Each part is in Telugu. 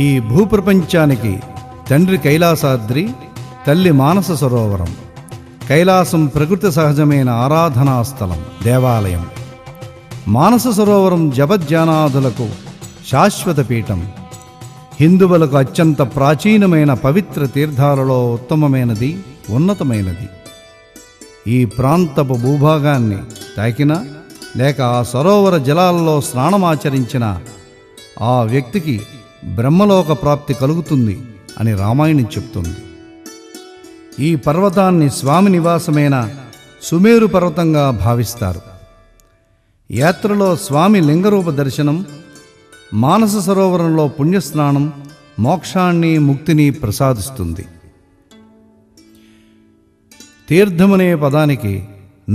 ఈ భూప్రపంచానికి తండ్రి కైలాసాద్రి, తల్లి మానస సరోవరం. కైలాసం ప్రకృతి సహజమైన ఆరాధనా స్థలం, దేవాలయం. మానస సరోవరం జపధ్యానాదులకు శాశ్వత పీఠం. హిందువులకు అత్యంత ప్రాచీనమైన పవిత్ర తీర్థాలలో ఉత్తమమైనది, ఉన్నతమైనది. ఈ ప్రాంతపు భూభాగాన్ని తాకినా లేక ఆ సరోవర జలాల్లో స్నానమాచరించిన ఆ వ్యక్తికి బ్రహ్మలోక ప్రాప్తి కలుగుతుంది అని రామాయణం చెప్తుంది. ఈ పర్వతాన్ని స్వామి నివాసమైన సుమేరు పర్వతంగా భావిస్తారు. యాత్రలో స్వామి లింగరూప దర్శనం, మానస సరోవరంలో పుణ్యస్నానం మోక్షాన్ని, ముక్తిని ప్రసాదిస్తుంది. తీర్థమనే పదానికి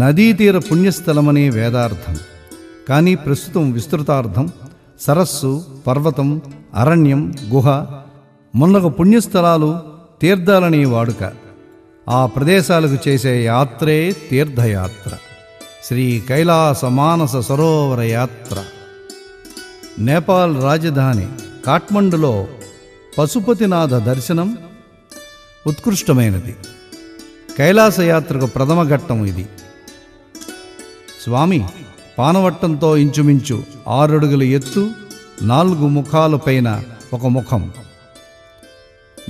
నదీతీర పుణ్యస్థలమనే వేదార్థం. కానీ ప్రస్తుతం విస్తృతార్థం సరస్సు, పర్వతం, అరణ్యం, గుహ మున్నగు పుణ్యస్థలాలు, తీర్థాలని వాడుక. ఆ ప్రదేశాలకు చేసే యాత్రే తీర్థయాత్ర, శ్రీ కైలాస మానస సరోవర యాత్ర. నేపాల్ రాజధాని కాఠ్మండులో పశుపతినాథ దర్శనం ఉత్కృష్టమైనది. కైలాసయాత్రకు ప్రథమ ఘట్టం ఇది. స్వామి పానవట్టంతో ఇంచుమించు 6 అడుగుల ఎత్తు, 4 ముఖాల పైన ఒక ముఖం.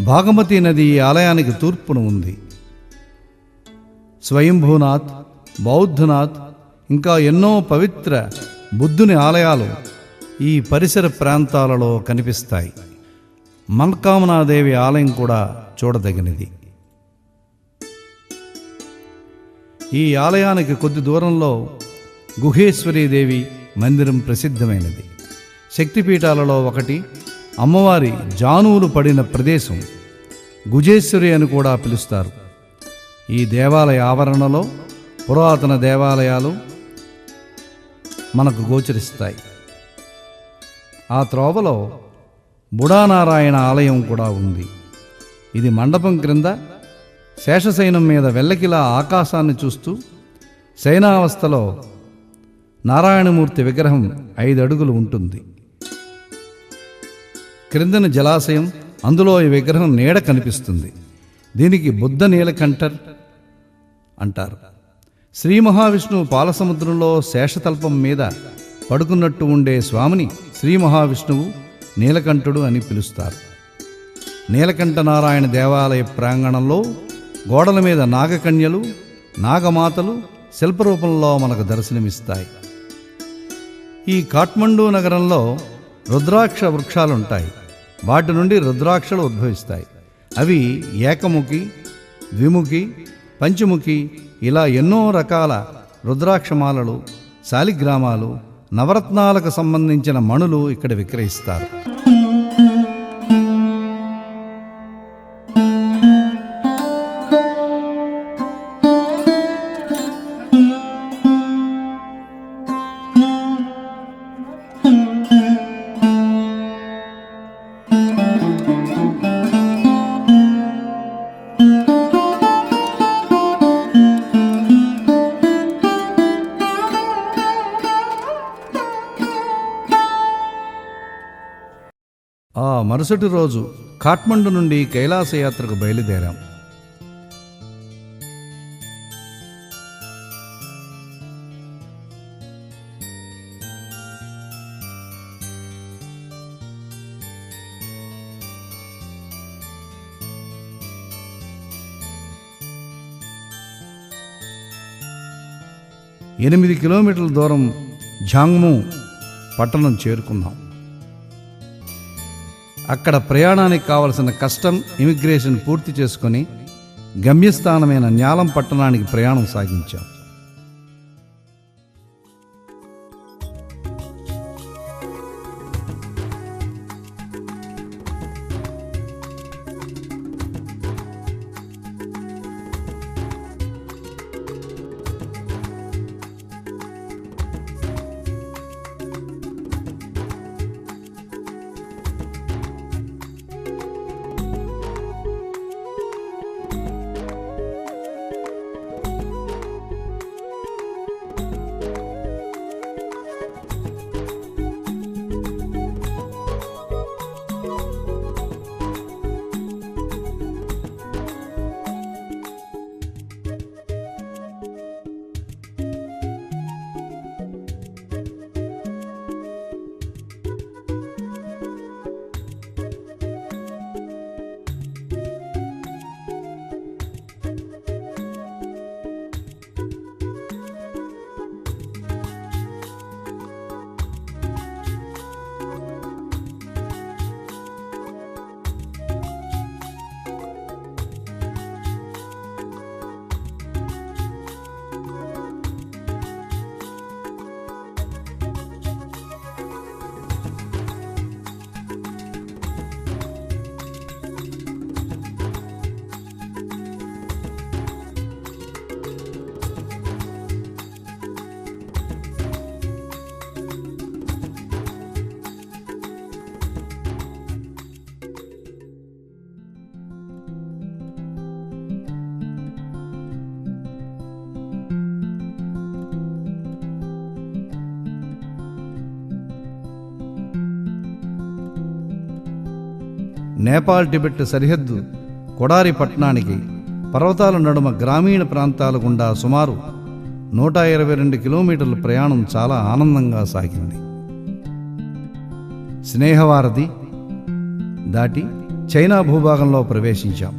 భాగమతి నది ఈ ఆలయానికి తూర్పున ఉంది. స్వయంభూనాథ్, బౌద్ధనాథ్ ఇంకా ఎన్నో పవిత్ర బుద్ధుని ఆలయాలు ఈ పరిసర ప్రాంతాలలో కనిపిస్తాయి. మనకామనాదేవి ఆలయం కూడా చూడదగినది. ఈ ఆలయానికి కొద్ది దూరంలో గుహేశ్వరీదేవి మందిరం ప్రసిద్ధమైనది. శక్తిపీఠాలలో ఒకటి. అమ్మవారి జానువులు పడిన ప్రదేశం గుజేశ్వరి అని కూడా పిలుస్తారు. ఈ దేవాలయ ఆవరణలో పురాతన దేవాలయాలు మనకు గోచరిస్తాయి. ఆ త్రోవలో బుడానారాయణ ఆలయం కూడా ఉంది. ఇది మండపం క్రింద శేషశయనం మీద వెల్లకిలా ఆకాశాన్ని చూస్తూ శయనావస్థలో నారాయణమూర్తి విగ్రహం 5 అడుగులు ఉంటుంది. క్రిందన జలాశయం, అందులో ఈ విగ్రహం నీడ కనిపిస్తుంది. దీనికి బుద్ధ నీలకంఠర్ అంటారు. శ్రీ మహావిష్ణువు పాలసముద్రంలో శేషతల్పం మీద పడుకున్నట్టు ఉండే స్వామిని శ్రీ మహావిష్ణువు, నీలకంఠుడు అని పిలుస్తారు. నీలకంఠ నారాయణ దేవాలయ ప్రాంగణంలో గోడల మీద నాగకన్యలు, నాగమాతలు శిల్పరూపంలో మనకు దర్శనమిస్తాయి. ఈ కాఠ్మండు నగరంలో రుద్రాక్ష వృక్షాలుంటాయి. వాటి నుండి రుద్రాక్షలు ఉద్భవిస్తాయి. అవి ఏకముఖి, ద్విముఖి, పంచముఖి ఇలా ఎన్నో రకాల రుద్రాక్షమాలలు, శాలిగ్రామాలు, నవరత్నాలకు సంబంధించిన మణులు ఇక్కడ విక్రయిస్తారు. ఆ మరుసటి రోజు కాఠ్మండు నుండి కైలాసయాత్రకు బయలుదేరాం. ఎనిమిది కిలోమీటర్ల దూరం ఝాంగ్ము పట్టణం చేరుకున్నాం. అక్కడ ప్రయాణానికి కావలసిన కస్టమ్, ఇమిగ్రేషన్ పూర్తి చేసుకుని గమ్యస్థానమైన న్యాలం పట్టణానికి ప్రయాణం సాగించాం. నేపాల్ టిబెట్ సరిహద్దు కొడారి పట్టణానికి పర్వతాల నడుమ గ్రామీణ ప్రాంతాల గుండా సుమారు 122 కిలోమీటర్ల ప్రయాణం చాలా ఆనందంగా సాగింది. స్నేహవారధి దాటి చైనా భూభాగంలో ప్రవేశించాం.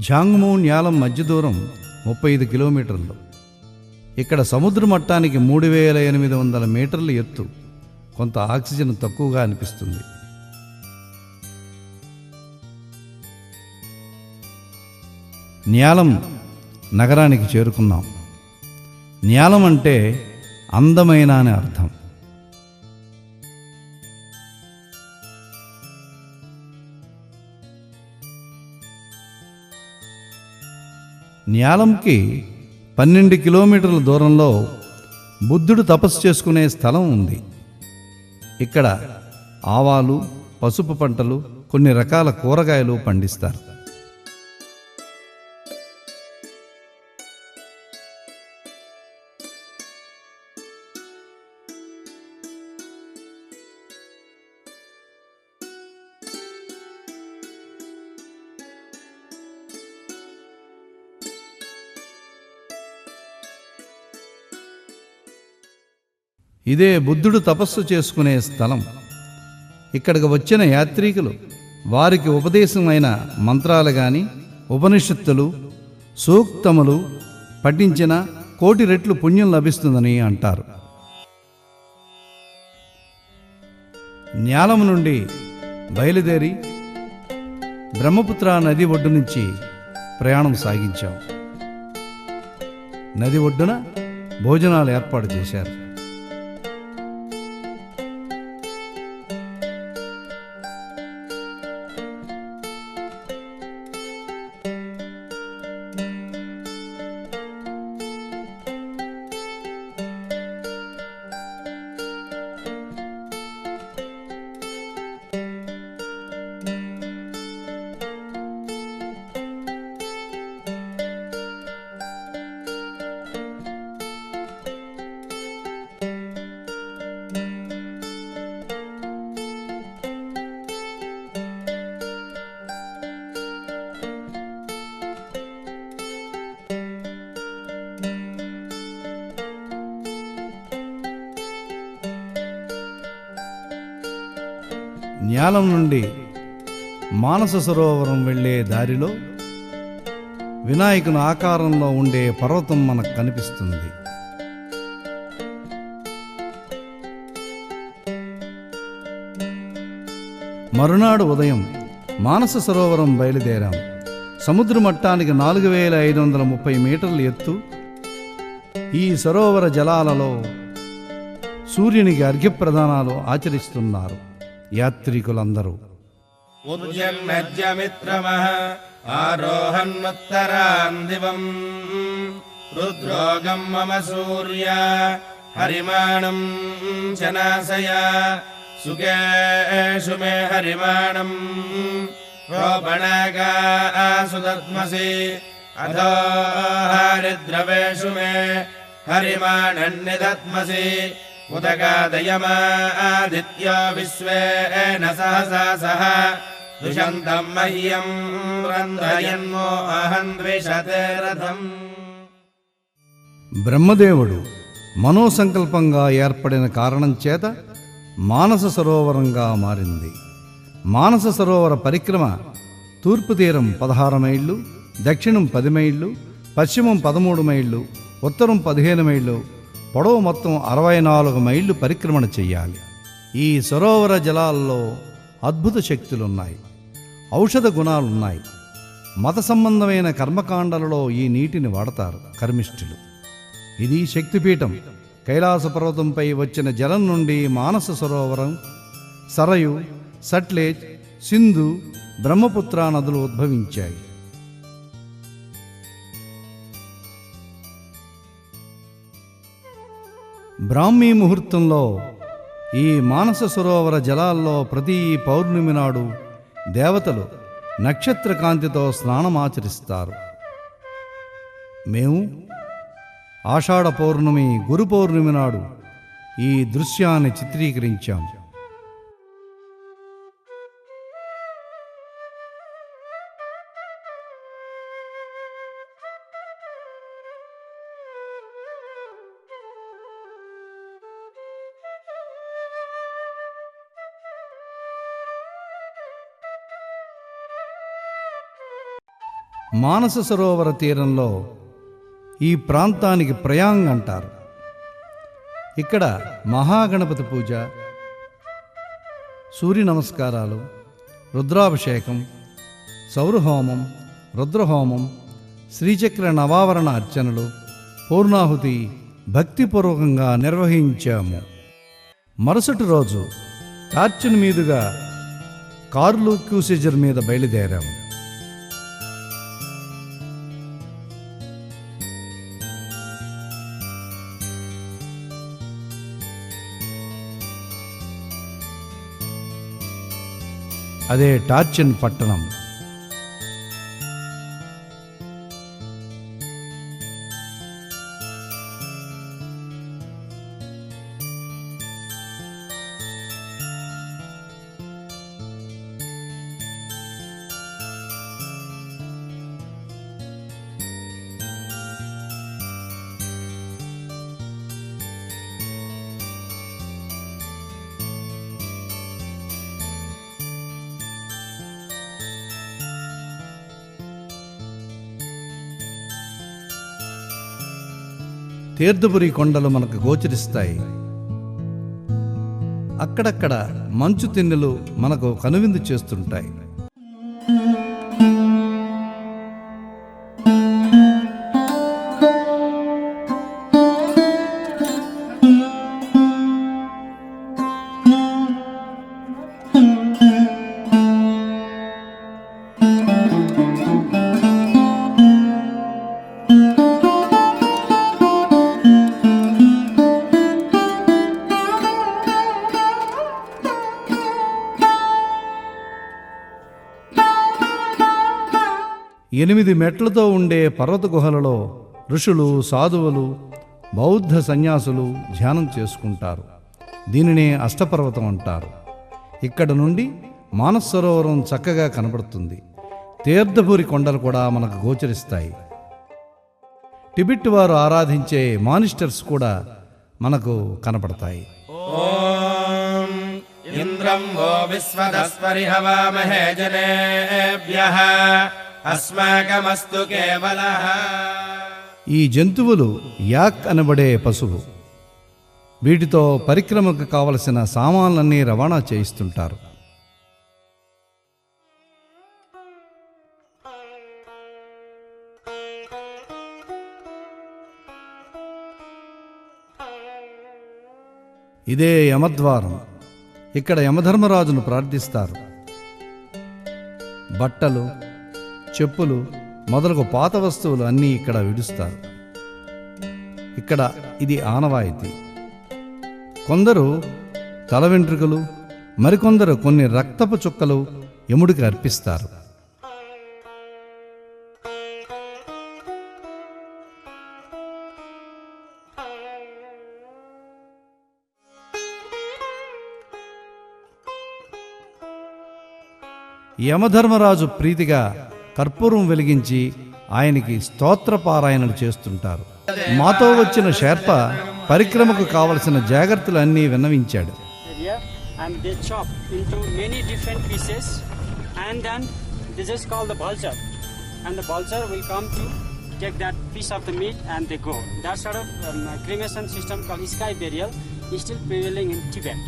ఝాంగ్మూ న్యాలం మధ్య దూరం 35 కిలోమీటర్లు. ఇక్కడ సముద్ర మట్టానికి 3800 మీటర్ల ఎత్తు. కొంత ఆక్సిజన్ తక్కువగా అనిపిస్తుంది. న్యాలం నగరానికి చేరుకున్నాం. న్యాలం అంటే అందమైన అని అర్థం. న్యాలంకి 12 కిలోమీటర్ల దూరంలో బుద్ధుడు తపస్సు చేసుకునే స్థలం ఉంది. ఇక్కడ ఆవాలు, పసుపు పంటలు, కొన్ని రకాల కూరగాయలు పండిస్తారు. ఇదే బుద్ధుడు తపస్సు చేసుకునే స్థలం. ఇక్కడికి వచ్చిన యాత్రికులు వారికి ఉపదేశమైన మంత్రాలు గాని ఉపనిషత్తులు సూక్తములు పఠించిన 1,000,000 రెట్లు పుణ్యం లభిస్తుందని అంటారు. న్యాలం నుండి బయలుదేరి బ్రహ్మపుత్ర నది ఒడ్డు నుంచి ప్రయాణం సాగించాం. నది ఒడ్డున భోజనాలు ఏర్పాటు చేశారు. న్యాలం నుండి మానస సరోవరం వెళ్ళే దారిలో వినాయకుని ఆకారంలో ఉండే పర్వతం మనకు కనిపిస్తుంది. మరునాడు ఉదయం మానస సరోవరం బయలుదేరాం. సముద్ర మట్టానికి 4,530 మీటర్ల ఎత్తు. ఈ సరోవర జలాలలో సూర్యునికి అర్ఘ్యప్రదానాలు ఆచరిస్తున్నారు యాత్రికులందరూ. ఉద్యన్నజ్యమిత్రమః ఆరోహన్నుత్తరాన్ దివం రుద్రోగం మమ సూర్య హరిమాణం చనాశయ సుఖేషు మే హరిమాణం రోపణగా సుదత్మసి అధో హరిద్రవేషు మే హరిమాణన్నిదత్మసి ఉదగాదయమాదిత్యో విశ్వేన సహసా సహ దుషంతం మహ్యం రంధ్రయన్మో అహం ద్విషతే రథం. బ్రహ్మదేవుడు మనోసంకల్పంగా ఏర్పడిన కారణం చేత మానస సరోవరంగా మారింది. మానస సరోవర పరిక్రమ తూర్పు తీరం 16 మైళ్ళు, దక్షిణం 10 మైళ్ళు, పశ్చిమం 13 మైళ్ళు, ఉత్తరం 15 మైళ్ళు, పొడవు మొత్తం 64 మైళ్ళు పరిక్రమణ చెయ్యాలి. ఈ సరోవర జలాల్లో అద్భుత శక్తులున్నాయి, ఔషధ గుణాలున్నాయి. మత సంబంధమైన కర్మకాండలలో ఈ నీటిని వాడతారు కర్మిష్ఠులు. ఇది శక్తిపీఠం. కైలాస పర్వతంపై వచ్చిన జలం నుండి మానస సరోవరం, సరయు, సట్లెజ్, సింధు, బ్రహ్మపుత్ర నదులు ఉద్భవించాయి. బ్రాహ్మీ ముహూర్తంలో ఈ మానస సరోవర జలాల్లో ప్రతి పౌర్ణమి నాడు దేవతలు నక్షత్ర కాంతితో స్నానమాచరిస్తారు. మేము ఆషాఢ పౌర్ణమి, గురు పౌర్ణమి నాడు ఈ దృశ్యాన్ని చిత్రీకరించాం. మానస సరోవర తీరంలో ఈ ప్రాంతానికి ప్రయాంగ్ అంటారు. ఇక్కడ మహాగణపతి పూజ, సూర్య నమస్కారాలు, రుద్రాభిషేకం, సౌరహోమం, రుద్రహోమం, శ్రీచక్ర నవావరణ అర్చనలు, పూర్ణాహుతి భక్తిపూర్వకంగా నిర్వహించాము. మరుసటి రోజు టార్చన్ మీదుగా కార్లు క్యూసెజర్ మీద బయలుదేరాము. అదే టార్చన్ పట్టణం. తీర్థపురి కొండలు మనకు గోచరిస్తాయి. అక్కడక్కడ మంచు తిన్నెలు మనకు కనువిందు చేస్తుంటాయి. ఎనిమిది మెట్లతో ఉండే పర్వత గుహలలో ఋషులు, సాధువులు, బౌద్ధ సన్యాసులు ధ్యానం చేసుకుంటారు. దీనినే అష్టపర్వతం అంటారు. ఇక్కడ నుండి మానస సరోవరం చక్కగా కనబడుతుంది. తీర్థపురి కొండలు కూడా మనకు గోచరిస్తాయి. టిబెట్ వారు ఆరాధించే మానిస్టర్స్ కూడా మనకు కనపడతాయి. ఓం ఇంద్రం వో విశ్వదస్పరిహవామహే జనేభ్యః అస్మాకమస్తు కేవలః. ఈ జంతువులు యాక్ అనబడే పశువు. వీటితో పరిక్రమకు కావలసిన సామాన్లన్నీ రవాణా చేయిస్తుంటారు. ఇదే యమద్వారం. ఇక్కడ యమధర్మరాజును ప్రార్థిస్తారు. బట్టలు, చెప్పులు మొదలగు పాత వస్తువులు అన్నీ ఇక్కడ విడుస్తారు. ఇక్కడ ఇది ఆనవాయితీ. కొందరు తల వెంట్రుకలు, మరికొందరు కొన్ని రక్తపు చుక్కలు యముడికి అర్పిస్తారు. యమధర్మరాజు ప్రీతిగా కర్పూరం వెలిగించి ఆయనకి స్తోత్రపారాయణలు చేస్తుంటారు. మాతో వచ్చిన షెర్ప పరిక్రమకు కావలసిన జాగ్రత్తలు అన్నీ విన్నవించాడు. And they chop into many different pieces, and then this is called the vulture, and the vulture will come to take that piece of the meat and they go. That sort of cremation system called sky burial is still prevailing in Tibet.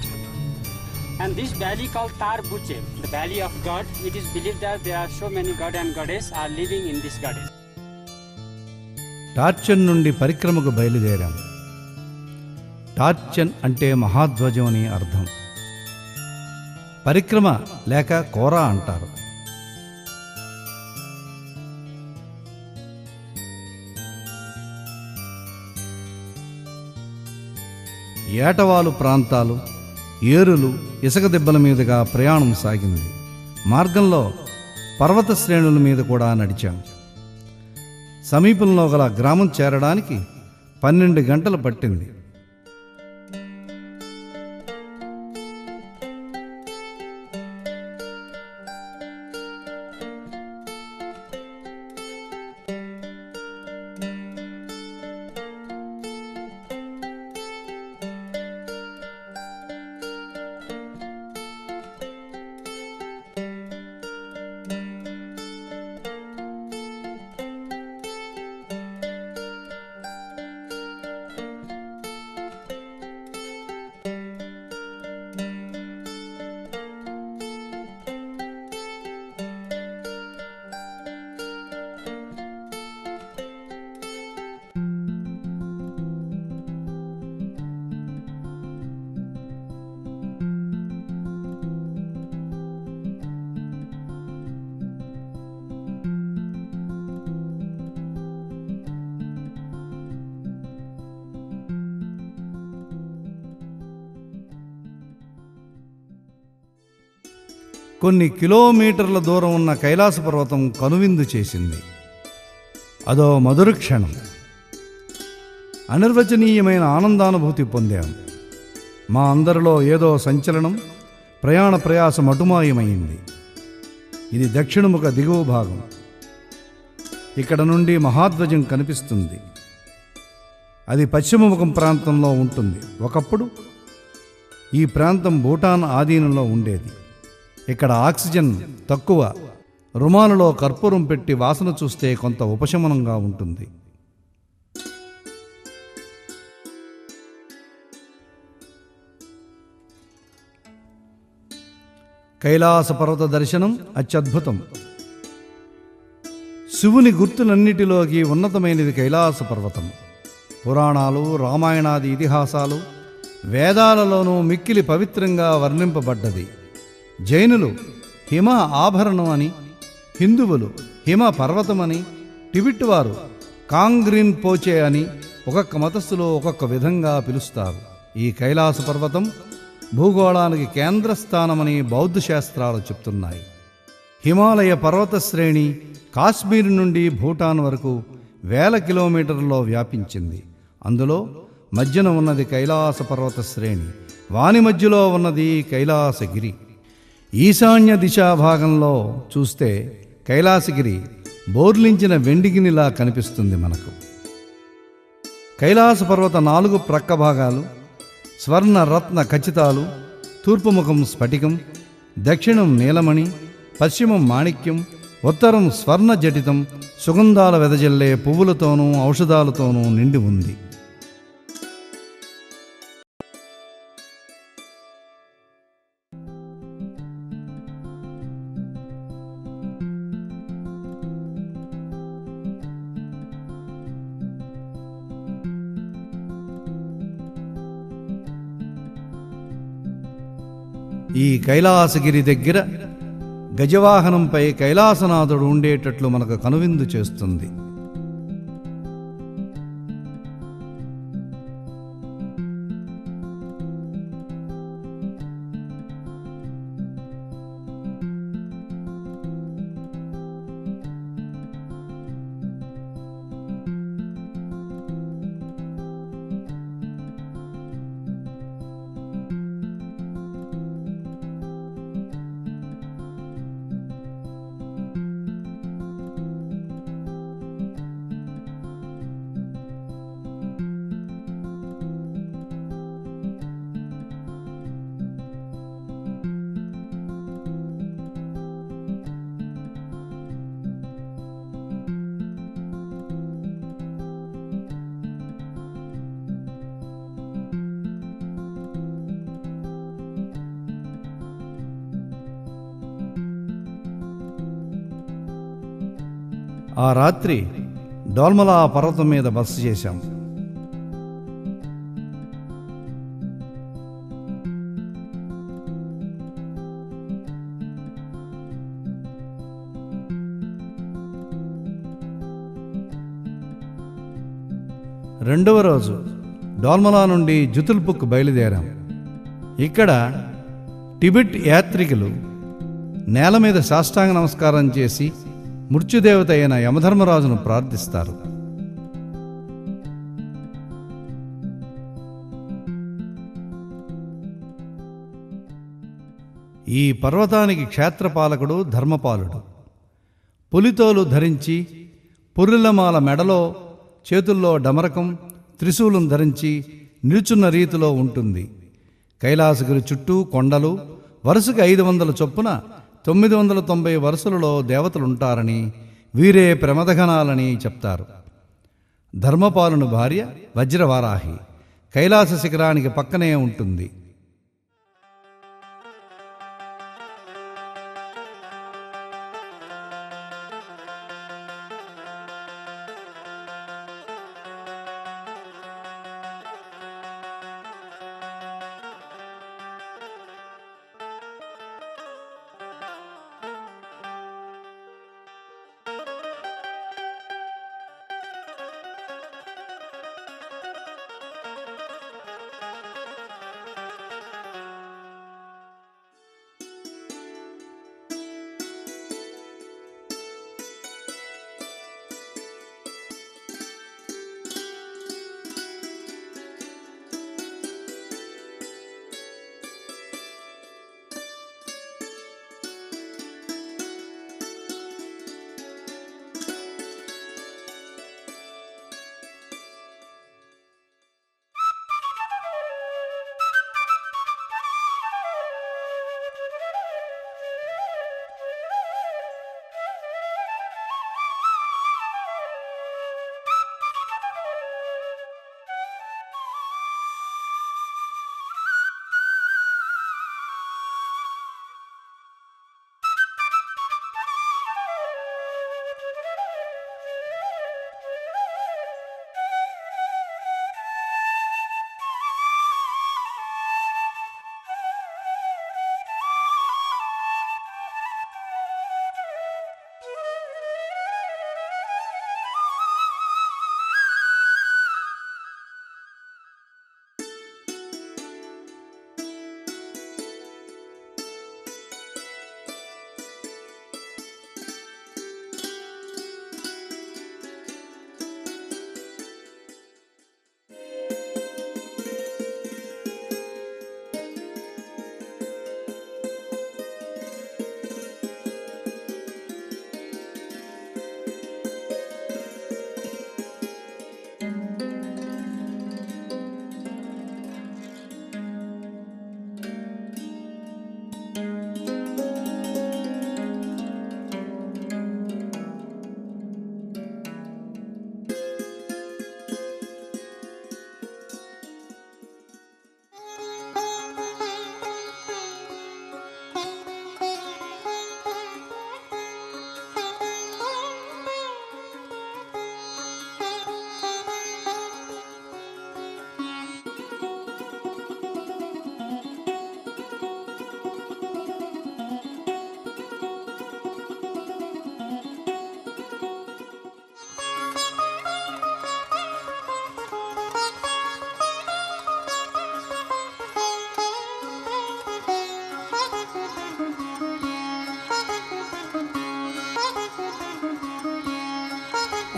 And this valley called Tar Buche, the valley of God, it is believed that there are so many god and goddess are living in this goddess. టార్చన్ నుండి పరిక్రమకు బయలుదేరాం. టార్చన్ అంటే మహాధ్వజం అని అర్థం. పరిక్రమ లేక కోరా అంటారు. ఏటవాలు ప్రాంతాలు, ఏరులు, ఇసుక దెబ్బల మీదుగా ప్రయాణం సాగింది. మార్గంలో పర్వత శ్రేణుల మీద కూడా నడిచాం. సమీపంలో గల గ్రామం చేరడానికి 12 గంటలు పట్టింది. కొన్ని కిలోమీటర్ల దూరం ఉన్న కైలాస పర్వతం కనువిందు చేసింది. అదో మధుర క్షణం. అనిర్వచనీయమైన ఆనందానుభూతి పొందాం. మా అందరిలో ఏదో సంచలనం, ప్రయాణ ప్రయాసం అటుమాయమైంది. ఇది దక్షిణముఖ దిగువ భాగం. ఇక్కడ నుండి మహాధ్వజం కనిపిస్తుంది. అది పశ్చిమముఖం ప్రాంతంలో ఉంటుంది. ఒకప్పుడు ఈ ప్రాంతం భూటాన్ ఆధీనంలో ఉండేది. ఇక్కడ ఆక్సిజన్ తక్కువ. రుమాలులో కర్పూరం పెట్టి వాసన చూస్తే కొంత ఉపశమనంగా ఉంటుంది. కైలాస పర్వత దర్శనం అత్యద్భుతం. శివుని గుర్తులన్నిటిలోకి ఉన్నతమైనది కైలాస పర్వతం. పురాణాలు, రామాయణాది ఇతిహాసాలు, వేదాలలోనూ మిక్కిలి పవిత్రంగా వర్ణింపబడ్డది. జైనులు హిమ ఆభరణం అని, హిందువులు హిమ పర్వతమని, టిబెట్ వారు కాంగ్రీన్ పోచే అని ఒక్కొక్క మతస్థులు ఒక్కొక్క విధంగా పిలుస్తారు. ఈ కైలాస పర్వతం భూగోళానికి కేంద్రస్థానమని బౌద్ధ శాస్త్రాలు చెప్తున్నాయి. హిమాలయ పర్వత శ్రేణి కాశ్మీర్ నుండి భూటాన్ వరకు వేల కిలోమీటర్లలో వ్యాపించింది. అందులో మధ్యన ఉన్నది కైలాస పర్వత శ్రేణి, వాని మధ్యలో ఉన్నది కైలాసగిరి. ఈశాన్య దిశా భాగంలో చూస్తే కైలాసగిరి బోర్లించిన వెండిగినిలా కనిపిస్తుంది మనకు. కైలాస పర్వత 4 ప్రక్క భాగాలు స్వర్ణ రత్న ఖచ్చితాలు. తూర్పు ముఖం స్ఫటికం, దక్షిణం నీలమణి, పశ్చిమం మాణిక్యం, ఉత్తరం స్వర్ణ జటితం, సుగంధాల వెదజల్లే పువ్వులతోనూ ఔషధాలతోనూ నిండి ఉంది. ఈ కైలాసగిరి దగ్గర గజవాహనంపై కైలాసనాథుడు ఉండేటట్లు మనకు కనువిందు చేస్తుంది. ఆ రాత్రి డోల్మలా పర్వతం మీద బస చేశాం. రెండవ రోజు డోల్మలా నుండి జుతుల్పుక్ బయలుదేరాం. ఇక్కడ టిబెట్ యాత్రికులు నేల మీద సాష్టాంగ నమస్కారం చేసి మృత్యుదేవత అయిన యమధర్మరాజును ప్రార్థిస్తారు. ఈ పర్వతానికి క్షేత్రపాలకుడు ధర్మపాలుడు. పులితోలు ధరించి, పుర్రెలమాల మెడలో, చేతుల్లో డమరకం, త్రిశూలం ధరించి నిల్చున్న రీతిలో ఉంటుంది. కైలాసగిరి చుట్టూ కొండలు, వరుసకు 500 చొప్పున 990 వరుసలలో దేవతలుంటారని, వీరే ప్రమదగణాలని చెప్తారు. ధర్మపాలుని భార్య వజ్రవారాహి కైలాస శిఖరానికి పక్కనే ఉంటుంది.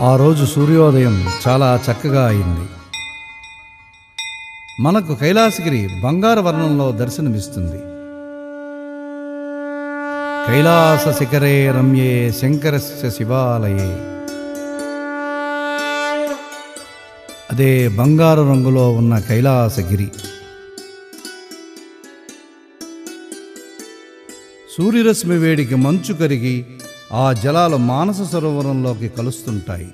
ఆ రోజు సూర్యోదయం చాలా చక్కగా అయింది. మనకు కైలాసగిరి బంగారు వర్ణంలో దర్శనమిస్తుంది. కైలాస శిఖరే రమ్యే శంకరస్య శివాలయే, అదే బంగారు రంగులో ఉన్న కైలాసగిరి. సూర్యరశ్మి వేడికి మంచు కరిగి ఆ జలాలు మానస సరోవరంలోకి కలుస్తుంటాయి.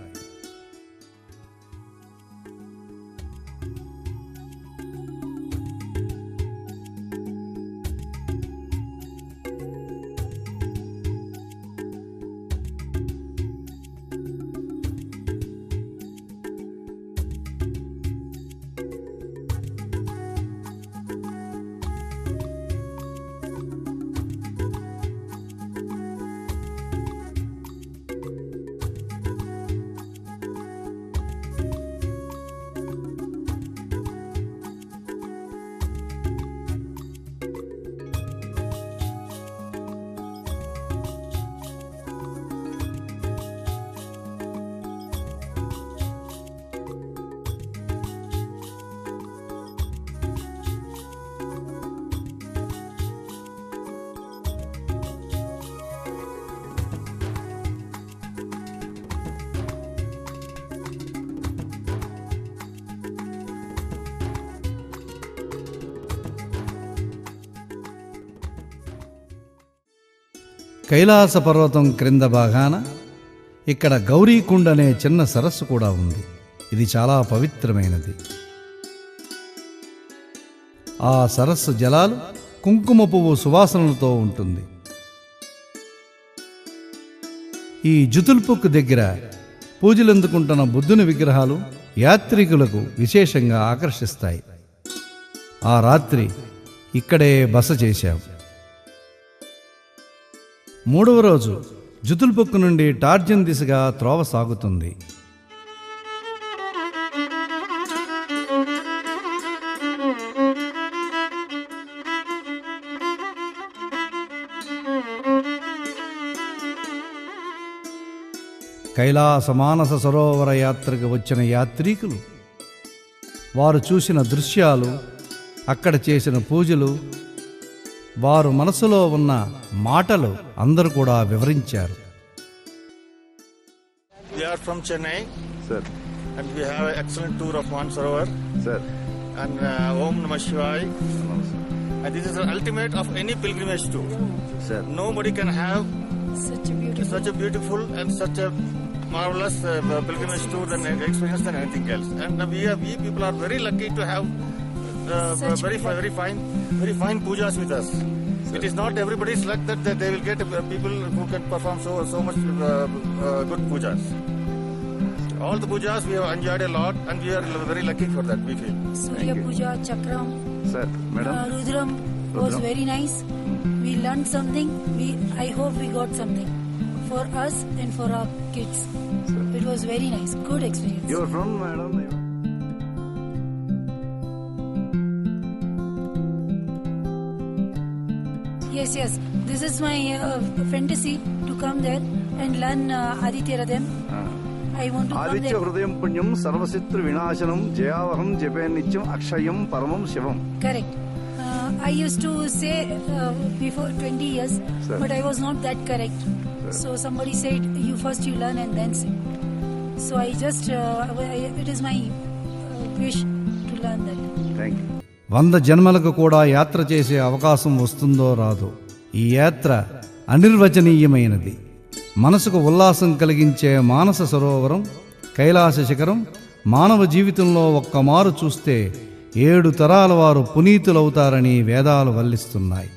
కైలాస పర్వతం క్రింద భాగాన ఇక్కడ గౌరీకుండ్ అనే చిన్న సరస్సు కూడా ఉంది. ఇది చాలా పవిత్రమైనది. ఆ సరస్సు జలాలు కుంకుమ పువ్వు సువాసనలతో ఉంటుంది. ఈ జుతుల్పుక్ దగ్గర పూజలందుకుంటున్న బుద్ధుని విగ్రహాలు యాత్రికులకు విశేషంగా ఆకర్షిస్తాయి. ఆ రాత్రి ఇక్కడే బస చేశాం. మూడవ రోజు జుతుల్పుక్ నుండి టార్జన్ దిశగా త్రోవ సాగుతుంది. కైలాస మానస సరోవర యాత్రకు వచ్చిన యాత్రికులు వారు చూసిన దృశ్యాలు, అక్కడ చేసిన పూజలు, వారు మనసులో ఉన్న మాటలు అందరూ కూడా వివరించారు. We are from Chennai. Sir. And we have an excellent tour of Mansarovar. Sir. And Om Namah Shivaya. And this is the ultimate of any pilgrimage tour. Sir. Nobody can have Such a beautiful and such a marvelous pilgrimage tour than experience than anything else. And we people are very lucky to have very fine pujas with us. Sir. It is not everybody's luck that they will get people who can perform so much good pujas. All the pujas we have enjoyed a lot, and we are very lucky for that, we feel. Surya Puja, Chakram, Sir. Madam. Rudram was very nice. We learned something. I hope we got something for us and for our kids. Sir. It was very nice. Good experience. You are from Madam? Yes. This is my fantasy to come there and learn Aditya Radham. I want to come Aditya there. హృదయం పుణ్యం సర్వశత్రు వినాశనం జయావహం జపే నిత్యం అక్షయం పరమం శివం. Correct. I used to say before 20 years, Sir. but I was not that correct. Sir. So somebody said, you first you learn and then sing. So I just, it is my wish to learn that. Thank you. 100 జన్మలకు కూడా యాత్ర చేసే అవకాశం వస్తుందో రాదో, ఈ యాత్ర అనిర్వచనీయమైనది. మనసుకు ఉల్లాసం కలిగించే మానస సరోవరం, కైలాస శిఖరం మానవ జీవితంలో ఒక్కమారు చూస్తే 7 తరాల వారు పునీతులవుతారని వేదాలు వల్లిస్తున్నాయి.